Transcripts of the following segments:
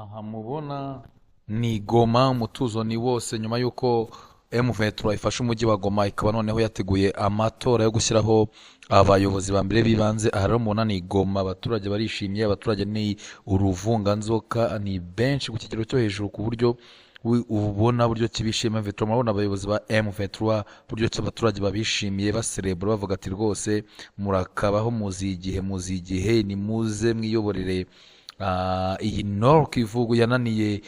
Aha mubona ni Goma, umutuzo ni wose nyuma y'uko M23 ifashe umujyi wa Goma, ikaba noneho yateguye amatora yo gushyiraho abayobozi ba mbere bibanze. Aha rero mubona ni Goma, abaturage barishimye, abaturage ni uruvunganzoka, ni benshi ku kigero cyo hejuru ku buryo ubona buryo kibishimiye M23. Murabona abayobozi ba M23 buryo ki abaturage babishimiye baserebura bavuga ati rwose murakabaho, muzi igihe ni muze mwiyoborere iyi Nord Kivu yananiye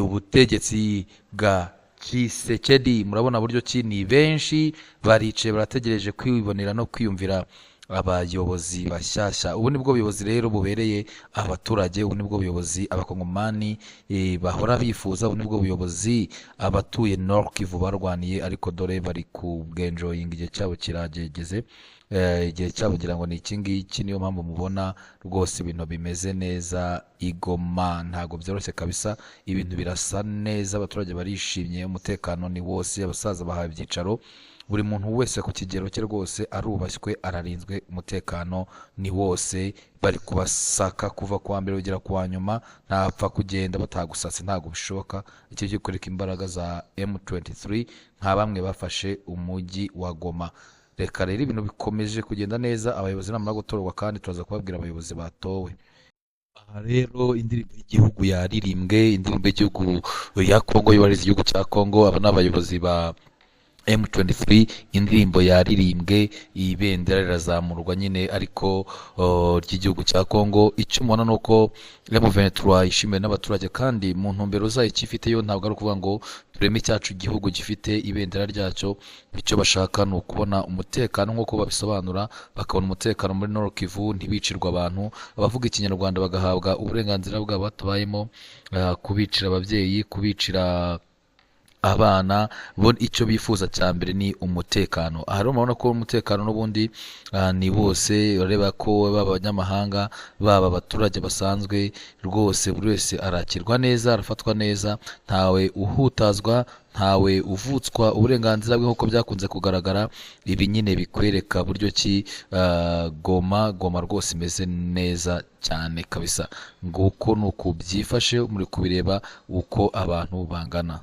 ubutegetsi bwa Tshisekedi. Murabona buryo ki ni benshi baricaye barategereje kwibonera no kwiyumvira abayobozi bashyashya. Ubu nibwo buyobozi rero bubereye abaturage, ubu nibwo buyobozi abakongomani bahora bifuza, ubu nibwo buyobozi abatuye Nord Kivu barwaniye, ariko dore bari ku bwenjoying, igihe cyabo kirageze, igihe cyabo kugira ngo ni iki ngiki. Niyo mpamvu mubona rwose ibintu bimeze neza i Goma, ntago byoroshye kabisa, ibintu birasa neza, abaturage barishimye, umutekano ni wose, abasaza bahawe ibyicaro, buri muntu wese ku kigero cye rwose arubashywe, ararinzwe, umutekano ni wose, bari kubasaka kuva kuwa mbere kugera kuwa nyuma, ntapfa kugenda batagusatse, ntago bishoboka. Icyo gikoreka imbaraga za M23 nka bamwe bafashe umujyi wa Goma. Reka rero ibintu bikomeje kugenda neza, abayobozi namara gutorwa kandi turaza kubabwira abayobozi batowe. Aha rero indirimbo y'igihugu yaririmbwe, indirimbo y'igihugu ya Kongo yubahiriza igihugu cya Kongo. Aba ni abayobozi ba M23, indirimbo yaririmbwe, ibendera rirazamurwa nyine ariko ry'igihugu cya Kongo. Icyo mubona ni uko M23 yishimiwe n'abaturage, kandi mu ntumbero zayo ikifite yo ntabwo ari ukuvuga ngo tureme icyacu igihugu gifite ibendera ryacyo. Icyo bashaka ni ukubona umutekano nk'uko babisobanura, bakabona umutekano muri Nord Kivu, ntibicirwa abantu, abavuga ikinyarwanda bagahabwa uburenganzira bwabo batabayemo kubicira ababyeyi, kubicira abana bo. Icyo bifuza cya mbere ni umutekano. Aha rero murabona ko umutekano n'ubundi ni bose, ureba ko baba abanyamahanga baba abaturage basanzwe, rwose buri wese arakirwa neza, arafatwa neza, ntawe uhutazwa, ntawe uvutswa uburenganzira bwe nk'uko byakunze kugaragara. Ibi nyine bikwereka buryo ki Goma rwose imeze neza cyane kabisa. Nguko nuko byifashe, muri kubireba uko abantu bangana.